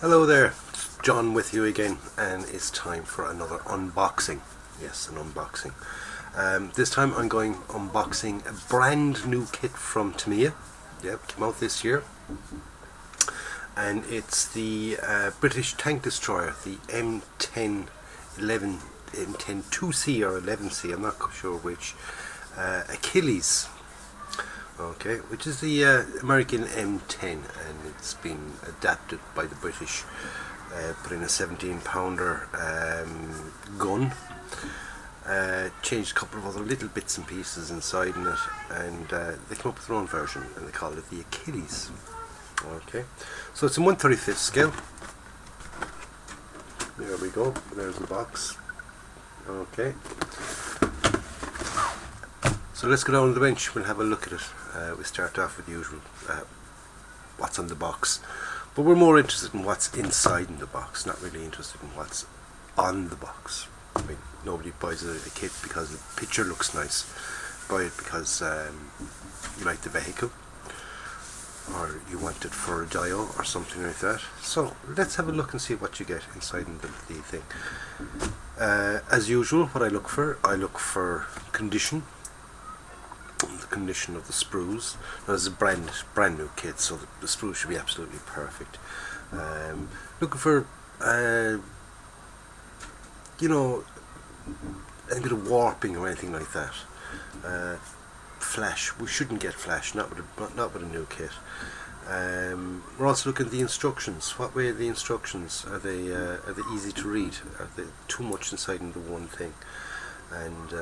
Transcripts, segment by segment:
Hello there, it's John with you again, and it's time for another unboxing. Yes, an unboxing. This time I'm going unboxing a brand new kit from Tamiya. Yep, came out this year. And it's the British tank destroyer, the M10 2C or 11C, I'm not sure which, Achilles. Okay, which is the American M10, and it's been adapted by the British, put in a 17-pounder gun, changed a couple of other little bits and pieces inside in it, and they came up with their own version, and they call it the Achilles. Okay, so it's in 1/35 scale. There we go, there's the box. Okay. So let's go down to the bench, we'll have a look at it. We start off with the usual, what's on the box. But we're more interested in what's inside in the box, not really interested in what's on the box. I mean, nobody buys a kit because the picture looks nice. Buy it because you like the vehicle, or you want it for a dial or something like that. So let's have a look and see what you get inside in the thing. As usual, what I look for condition. The condition of the sprues. Now, this is a brand new kit, so the sprues should be absolutely perfect. Looking for you know, any bit of warping or anything like that. Flash, we shouldn't get flash, not with a new kit. We're also looking at the instructions. What way are the instructions? Are they easy to read? Are they too much inside into one thing? And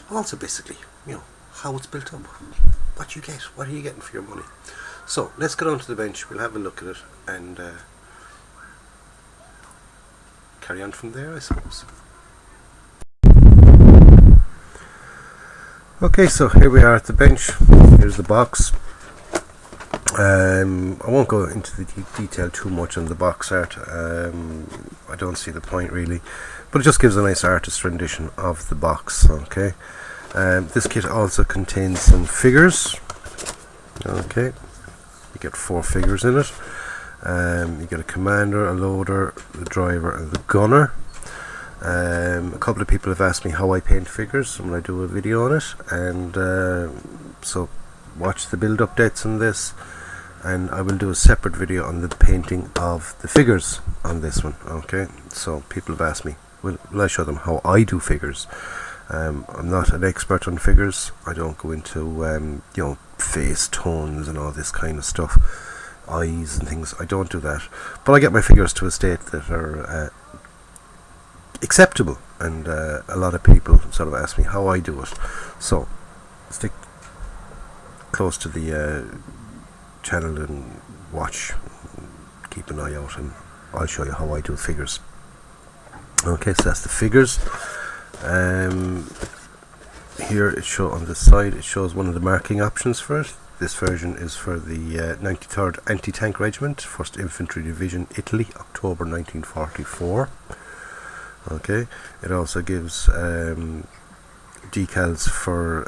also basically, you know, how it's built up, what you get, what are you getting for your money. So let's go down to the bench, we'll have a look at it, and carry on from there, I suppose. Okay, so here we are at the bench. Here's the box. I won't go into the detail too much on the box art. I don't see the point really, but it just gives a nice artist rendition of the box. Okay. This kit also contains some figures. Okay, you get 4 figures in it. You get a commander, a loader, the driver, and the gunner. A couple of people have asked me how I paint figures, and I do a video on it. And so watch the build updates on this, and I will do a separate video on the painting of the figures on this one. Okay, so people have asked me, will I show them how I do figures? I'm not an expert on figures. I don't go into you know, face tones and all this kind of stuff, eyes and things. I don't do that, but I get my figures to a state that are acceptable, and a lot of people sort of ask me how I do it. So stick close to the channel and watch, keep an eye out, and I'll show you how I do figures. Okay, so that's the figures. Here it shows on the side, it shows one of the marking options for it. This version is for the 93rd Anti-Tank Regiment, 1st Infantry Division, Italy, October 1944. Okay, it also gives decals for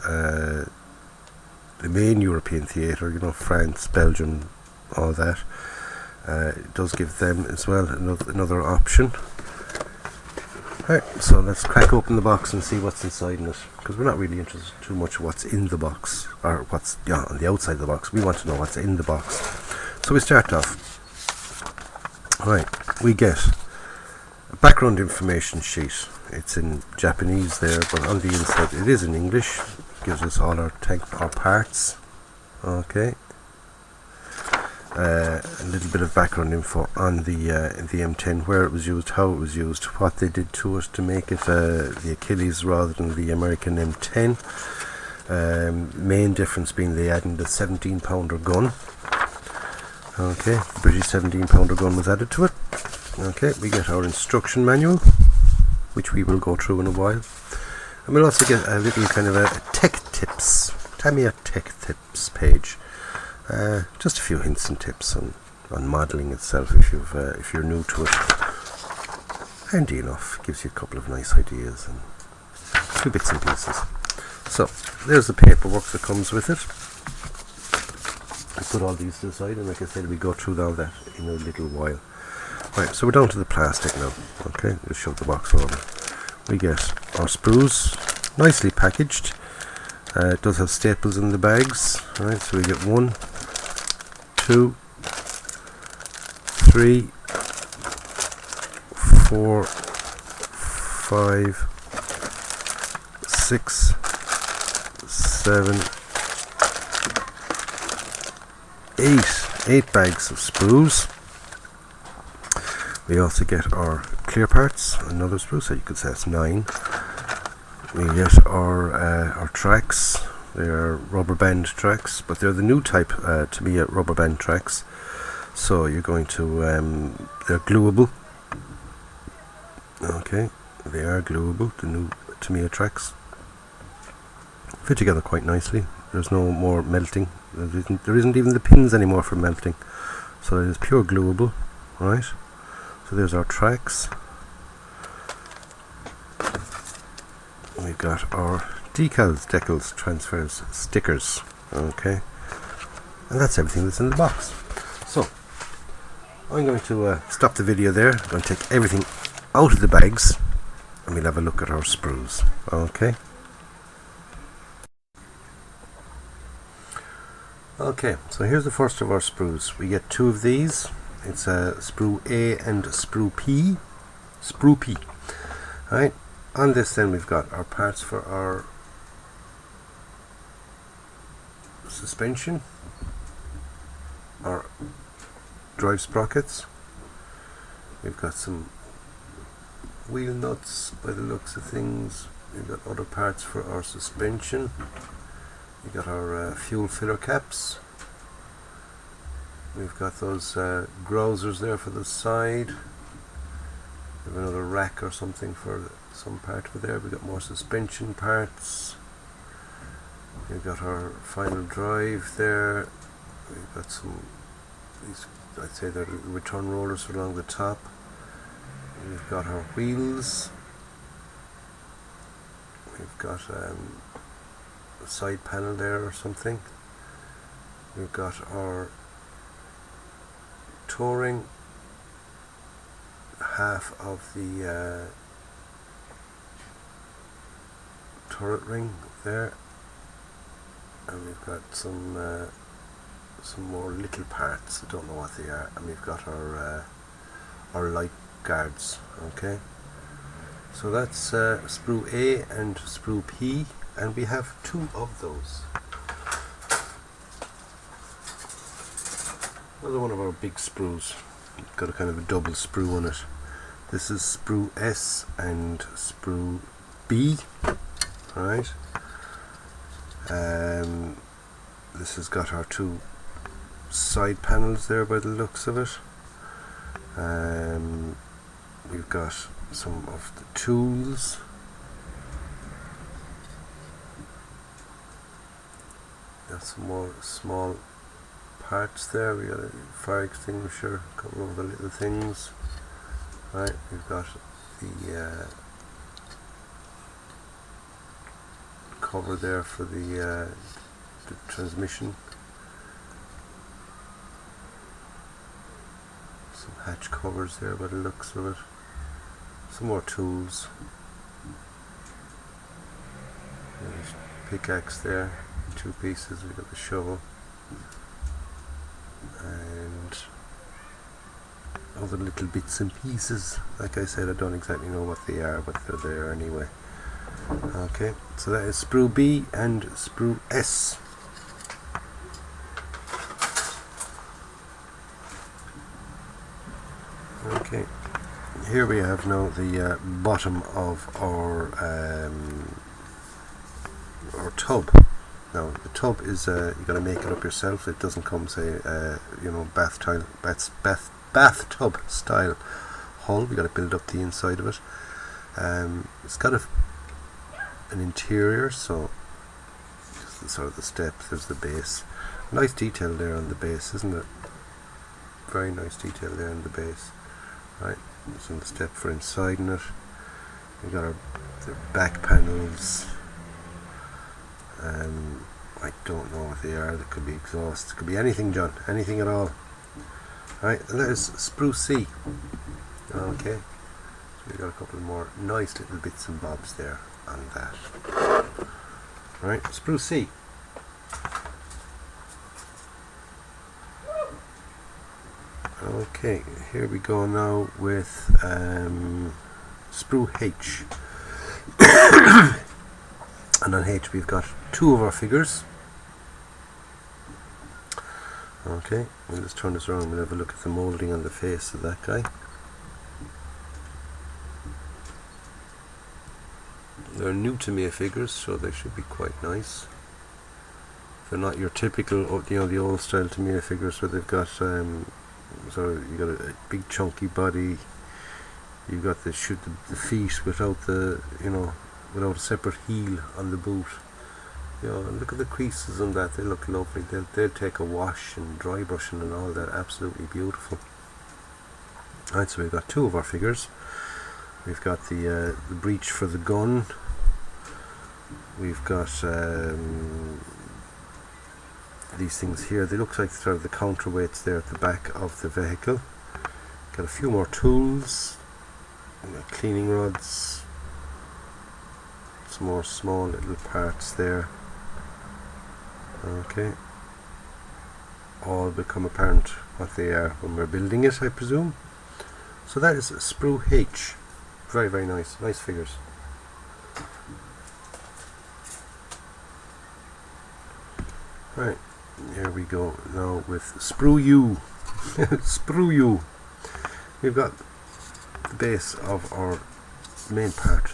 the main European theatre, you know, France, Belgium, all that. It does give them as well another option. Right, so let's crack open the box and see what's inside in it, because we're not really interested too much in what's in the box, or what's on the outside of the box. We want to know what's in the box. So we start off. Right, we get a background information sheet. It's in Japanese there, but on the inside it is in English. It gives us all our parts. Okay. A little bit of background info on the M10, where it was used, how it was used, what they did to it to make it the Achilles rather than the American M10. Main difference being they added a 17-pounder gun. Okay, the British 17-pounder gun was added to it. Okay, we get our instruction manual, which we will go through in a while. And we'll also get a little kind of a tech tips, Tamiya tech tips page. Just a few hints and tips on modelling itself if you're new to it. Handy enough, gives you a couple of nice ideas and a few bits and pieces. So there's the paperwork that comes with it. It put all these to the side, and like I said, we go through all that in a little while. Right, so we're down to the plastic now. Okay, just shove the box over. We get our sprues, nicely packaged. It does have staples in the bags. Right, so we get 1, 2, 3, 4, 5, 6, 7, 8 bags of sprues. We also get our clear parts, another sprue, so you could say it's 9. We get our tracks. They are rubber band tracks, but they're the new type Tamiya rubber band tracks. So you're going to, they're gluable. Okay, they are gluable, the new Tamiya tracks. Fit together quite nicely. There's no more melting. There isn't even the pins anymore for melting. So it is pure gluable, right? So there's our tracks. We've got our decals, decals, transfers, stickers. Okay, and that's everything that's in the box. So I'm going to stop the video there. I'm going to take everything out of the bags and we'll have a look at our sprues. Okay. Okay, so here's the first of our sprues. We get 2 of these. It's a sprue A and sprue P. Sprue P. Right. On this then we've got our parts for our suspension, our drive sprockets. We've got some wheel nuts by the looks of things. We've got other parts for our suspension. We've got our fuel filler caps. We've got those growsers there for the side. We have another rack or something for some part for there. We've got more suspension parts. We've got our final drive there. We've got some, these, I'd say they're return rollers along the top. We've got our wheels. We've got a side panel there or something. We've got our touring, half of the turret ring there, and we've got some more little parts. I don't know what they are, and we've got our light guards. Okay, so that's sprue A and sprue P, and we have 2 of those. Another one of our big sprues. Got a kind of a double sprue on it. This is sprue S and sprue B. Right. This has got our 2 side panels there by the looks of it. We've got some of the tools. Got some more small parts there. We got a fire extinguisher, a couple of the little things. Right, we've got the cover there for the transmission. Some hatch covers there by the looks of it. Some more tools. There's pickaxe there, 2 pieces. We've got the shovel and other little bits and pieces. Like I said, I don't exactly know what they are, but they're there anyway. Okay, so that is sprue B and sprue S. Okay, here we have now the bottom of our tub. Now the tub is you got to make it up yourself. It doesn't come, say, you know, bathtub style hull. We got to build up the inside of it. It's got an interior, so just the sort of the steps. There's the base. Nice detail there on the base, isn't it? Very nice detail there on the base. Right, there's the step for inside in it. We've got the back panels. I don't know what they are. That could be exhaust. It could be anything, John. Anything at all. Right, and that is sprue C. Okay, so we got a couple more nice little bits and bobs there on that. Right, sprue C. Okay, here we go now with sprue H. And on H we've got two of our figures. Okay, we'll just turn this around. We'll have a look at the moulding on the face of that guy. They're new Tamiya figures, so they should be quite nice. They're not your typical, you know, the old style Tamiya figures where they've got so you got a big chunky body. You've got the feet without the, you know, without a separate heel on the boot. You know, look at the creases on that. They look lovely. They'll take a wash and dry brushing and all that. Absolutely beautiful. Right, so we've got two of our figures. We've got the breech for the gun. We've got these things here. They look like sort of the counterweights there at the back of the vehicle. Got a few more tools. Cleaning rods. Some more small little parts there. Okay, all become apparent what they are when we're building it, I presume. So that is sprue H. Very, very nice. Nice figures. Right, here we go now with sprue U. Sprue U. We've got the base of our main part,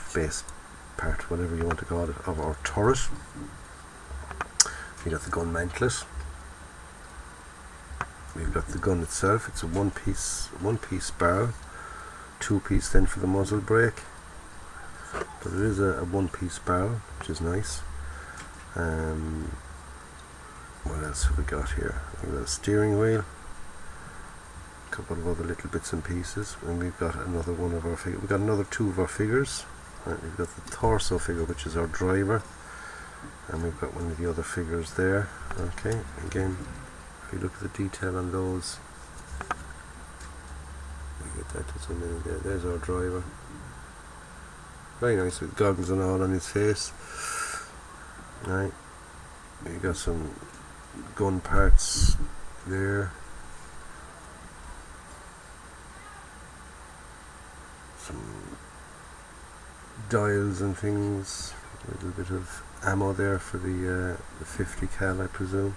whatever you want to call it, of our turret. We got the gun mantlet. We've got the gun itself. It's a one piece barrel, 2-piece then for the muzzle brake. But it is a 1-piece barrel, which is nice. What else have we got here? We've got a steering wheel, a couple of other little bits and pieces, and we've got another one of our figures. We've got another two of our figures. Right, we've got the torso figure, which is our driver. And we've got one of the other figures there. Okay, again, if you look at the detail on those, we get that to zoom in there. There's our driver. Very nice with goggles and all on his face. Right, we got some gun parts there. Some dials and things. A little bit of ammo there for the 50 cal, I presume.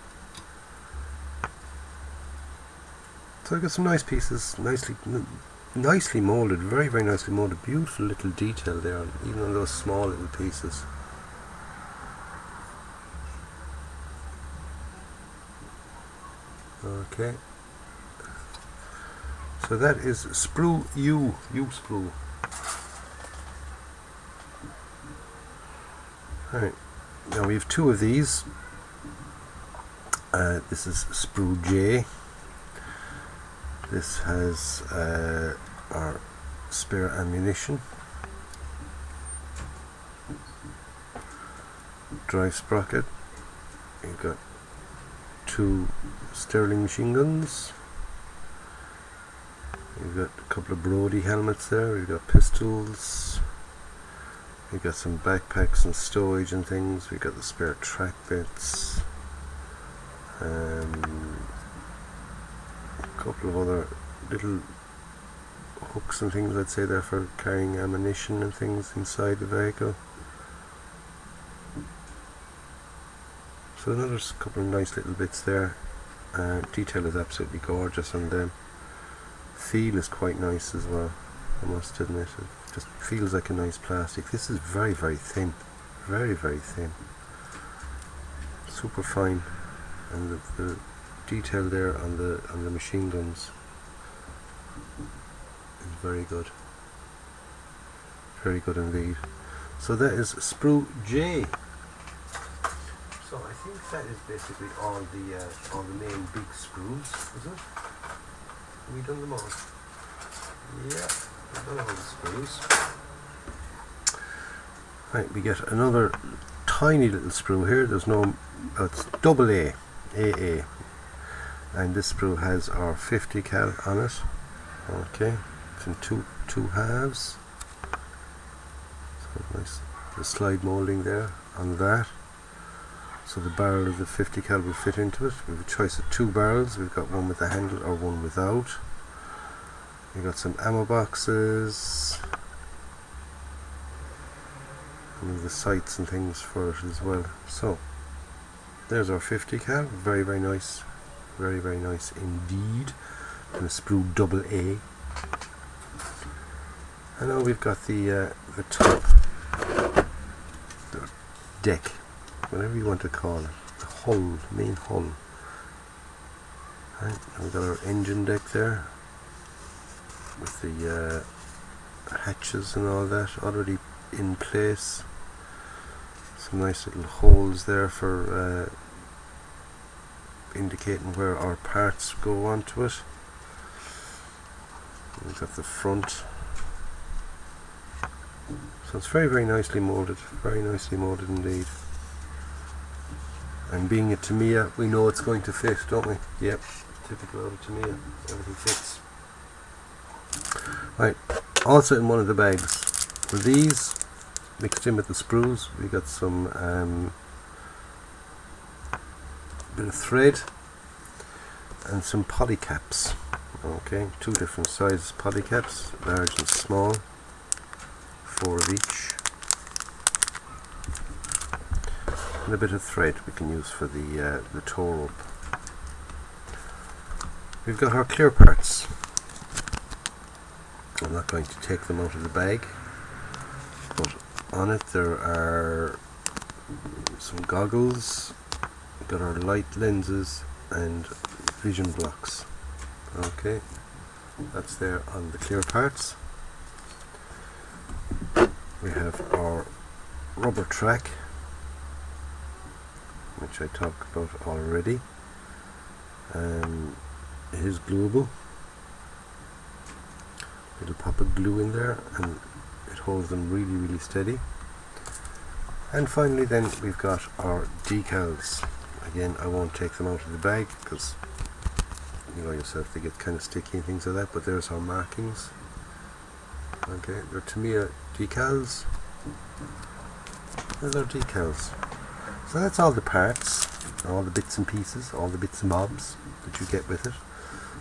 So I got some nice pieces, nicely molded, very, very nicely molded. Beautiful little detail there, even on those small little pieces. Okay. So that is sprue U sprue. Right, now we have two of these. This is sprue J. This has our spare ammunition, drive sprocket. You've got two Sterling machine guns. We've got a couple of Brody helmets there. We've got pistols. We've got some backpacks and stowage and things. We've got the spare track bits. A couple of other little hooks and things, I'd say, there for carrying ammunition and things inside the vehicle. So another couple of nice little bits there. Detail is absolutely gorgeous, and feel is quite nice as well, I must admit. It just feels like a nice plastic. This is very, very thin, very, very thin, super fine, and the detail there on the machine guns is very good indeed. So that is sprue J. So I think that is basically all the main big sprues, is it? Have we done them all? Yeah, we've done all the sprues. Right, we get another tiny little sprue here. There's no it's double A, AA, and this sprue has our 50 cal on it. Okay, it's in two halves. So nice, the slide moulding there on that. So the barrel of the 50 cal will fit into it. We have a choice of two barrels. We've got one with a handle or one without. We've got some ammo boxes, and the sights and things for it as well. So there's our 50 cal. Very, very nice. Very, very nice indeed. And a sprue double A. And now we've got the top, the deck, whatever you want to call it, the hull, main hull. Right, and we've got our engine deck there with the hatches and all that already in place. Some nice little holes there for indicating where our parts go onto it. We've got the front. So it's very, very nicely moulded, very nicely moulded indeed. And being a Tamiya, we know it's going to fit, don't we? Yep, typical of a Tamiya, everything fits. Right, also in one of the bags were these, mixed in with the sprues. We got some bit of thread and some polycaps. Okay, two different sizes polycaps, large and small. 4 of each, and a bit of thread we can use for the tow rope. We've got our clear parts. I'm not going to take them out of the bag, but on it there are some goggles. We've got our light lenses and vision blocks. Okay, that's there on the clear parts. We have our rubber track, which I talked about already. It is glueable. It'll pop a glue in there and it holds them really, really steady. And finally then we've got our decals. Again, I won't take them out of the bag because you know yourself, they get kind of sticky and things like that, but there's our markings. Okay, they're Tamiya decals. There's our decals. So that's all the parts, all the bits and pieces, all the bits and bobs that you get with it.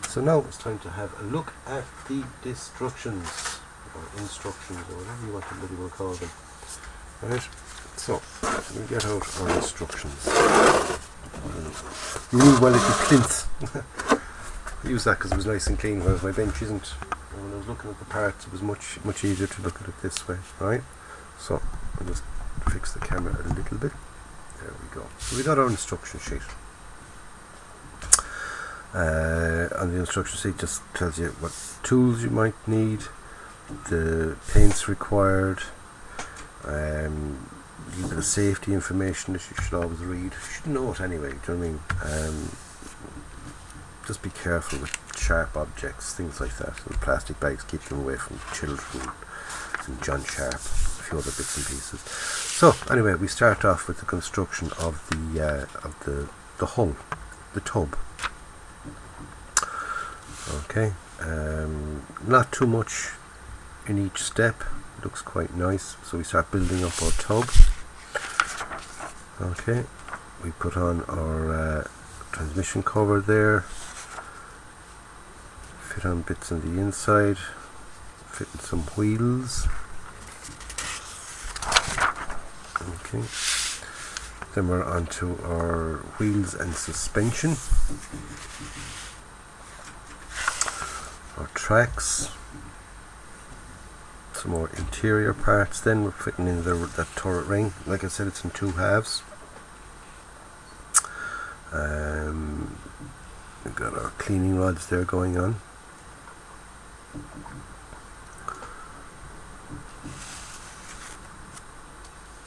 So now it's time to have a look at the instructions, or whatever you want to call them. Right, so we get out our instructions. Rule well at the plinth. I use that because it was nice and clean, whereas my bench isn't. And when I was looking at the parts, it was much easier to look at it this way. Right, so I'll just fix the camera a little bit. There we go. So we got our instruction sheet. On the instruction sheet just tells you what tools you might need, the paints required, a little bit of safety information that you should always read. You should know it anyway, do you know what I mean? Just be careful with sharp objects, things like that. And plastic bags, keep them away from children and John Sharp, a few other bits and pieces. So anyway, we start off with the construction of the hull, the tub. Okay, not too much in each step. Looks quite nice. So we start building up our tub. Okay, we put on our transmission cover there. Fit on bits on the inside. Fit in some wheels. Okay. Then we're on to our wheels and suspension. Our tracks. Some more interior parts. Then we're fitting in that turret ring. Like I said, it's in two halves. We've got our cleaning rods there going on.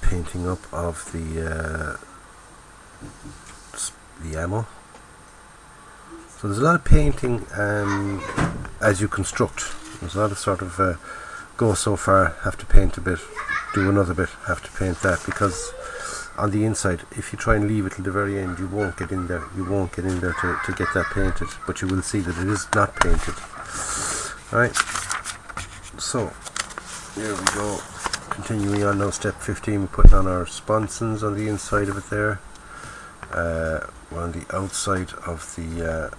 Painting up of the ammo. So there's a lot of painting as you construct. There's a lot of sort of go so far, have to paint a bit, do another bit, have to paint that, because on the inside. If you try and leave it till the very end, you won't get in there. You won't get in there to get that painted, but you will see that it is not painted. Alright, so here we go. Continuing on now, step 15, we're putting on our sponsons on the inside of it there. We're on the outside of the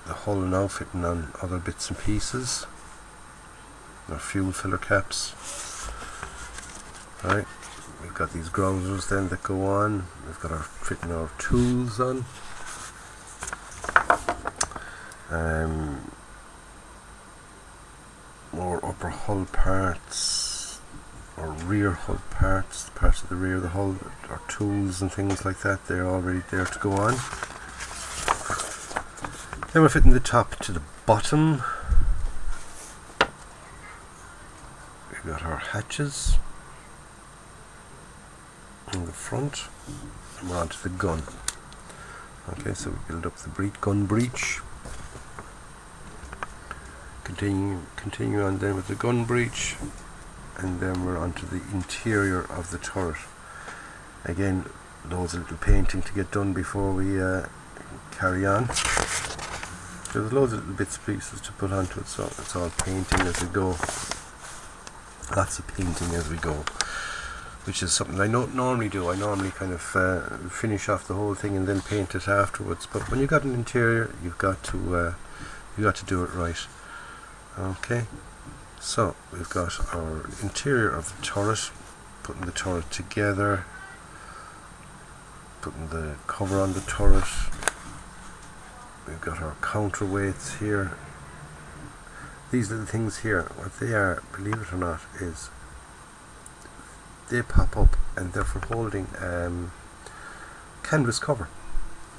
hull now, fitting on other bits and pieces. Our fuel filler caps. Right, we've got these grounders then that go on. We've got our fitting our tools on. More upper hull parts, or rear hull parts, parts of the rear of the hull, our tools and things like that. They're already there to go on. Then we're fitting the top to the bottom. We've got our hatches in the front, and we're onto the gun. Okay, so we build up the gun breech. Continue on then with the gun breech, and then we're onto the interior of the turret. Again, loads of little painting to get done before we carry on. There's loads of little bits and pieces to put onto it, so it's all painting as we go. Lots of painting as we go, which is something I don't normally do. I normally kind of finish off the whole thing and then paint it afterwards. But when you've got an interior, you've got to do it right. Okay, so we've got our interior of the turret, putting the turret together, putting the cover on the turret. We've got our counterweights here. These little things here, what they are, believe it or not, is they pop up and they're for holding canvas cover.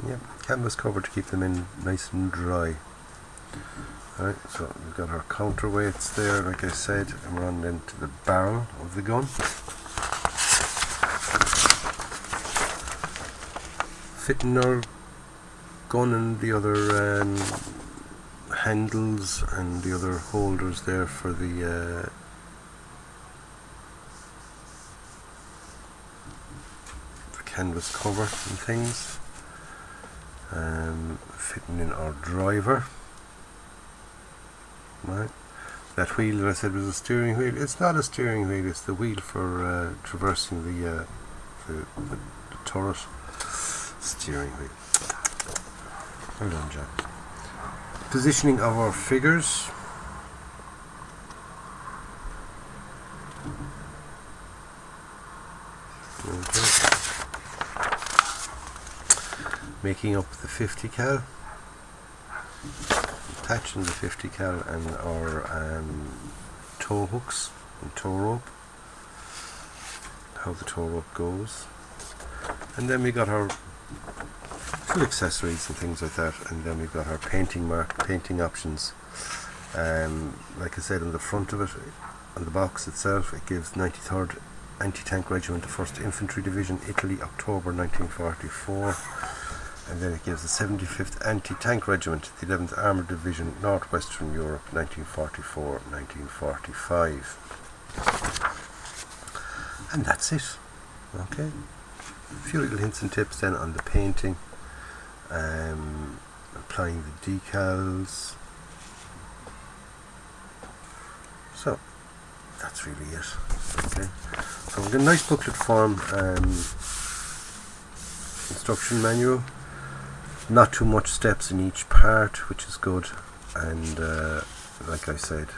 Yeah, canvas cover to keep them in nice and dry. Alright, so we've got our counterweights there, like I said, and we're on then to the barrel of the gun. Fitting our gun and the other handles and the other holders there for the canvas cover and things. Fitting in our driver. Right, that wheel that I said was a steering wheel, it's not a steering wheel, it's the wheel for traversing the turret. Steering wheel. Well done, John. Positioning of our figures. Okay. Making up the 50 cal. Attaching the 50 cal and our tow hooks and tow rope. How the tow rope goes. And then we got our full accessories and things like that, and then we've got our painting options. Like I said, on the front of it, on the box itself, it gives 93rd Anti-Tank Regiment, the 1st Infantry Division, Italy, October 1944, and then it gives the 75th Anti-Tank Regiment, the 11th Armoured Division, Northwestern Europe, 1944-1945. And that's it. Okay, a few little hints and tips then on the painting. Applying the decals. So that's really it. Okay, so we've got a nice booklet form instruction manual. Not too much steps in each part, which is good. And like I said,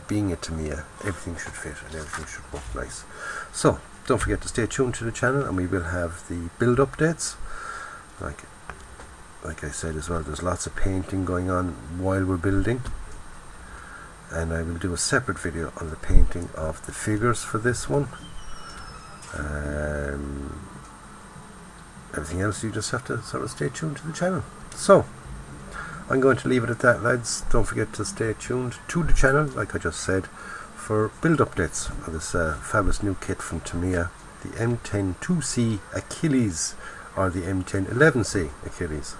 being a Tamiya, everything should fit and everything should work nice. So don't forget to stay tuned to the channel, and we will have the build updates. Like I said as well, there's lots of painting going on while we're building, and I will do a separate video on the painting of the figures for this one. Everything else you just have to sort of stay tuned to the channel. So I'm going to leave it at that, lads. Don't forget to stay tuned to the channel, like I just said, for build updates of this fabulous new kit from Tamiya, the M10 2C Achilles, or the M10 11C Achilles.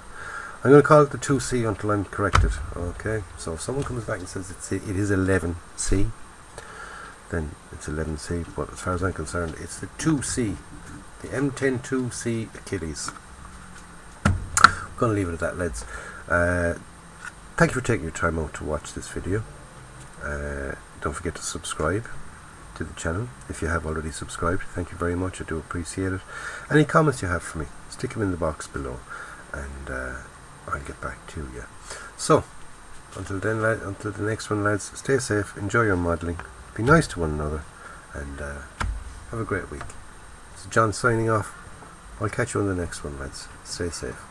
I'm going to call it the 2C until I'm corrected. Okay, so if someone comes back and says it is 11C, then it's 11C. But as far as I'm concerned, it's the 2C, the M10 2C Achilles. I'm going to leave it at that, lads. Thank you for taking your time out to watch this video. Don't forget to subscribe to the channel if you have already subscribed. Thank you very much, I do appreciate it. Any comments you have for me, stick them in the box below, and I'll get back to you. So until then, until the next one, lads, stay safe, enjoy your modelling, be nice to one another, and have a great week. So John signing off. I'll catch you on the next one, lads. Stay safe.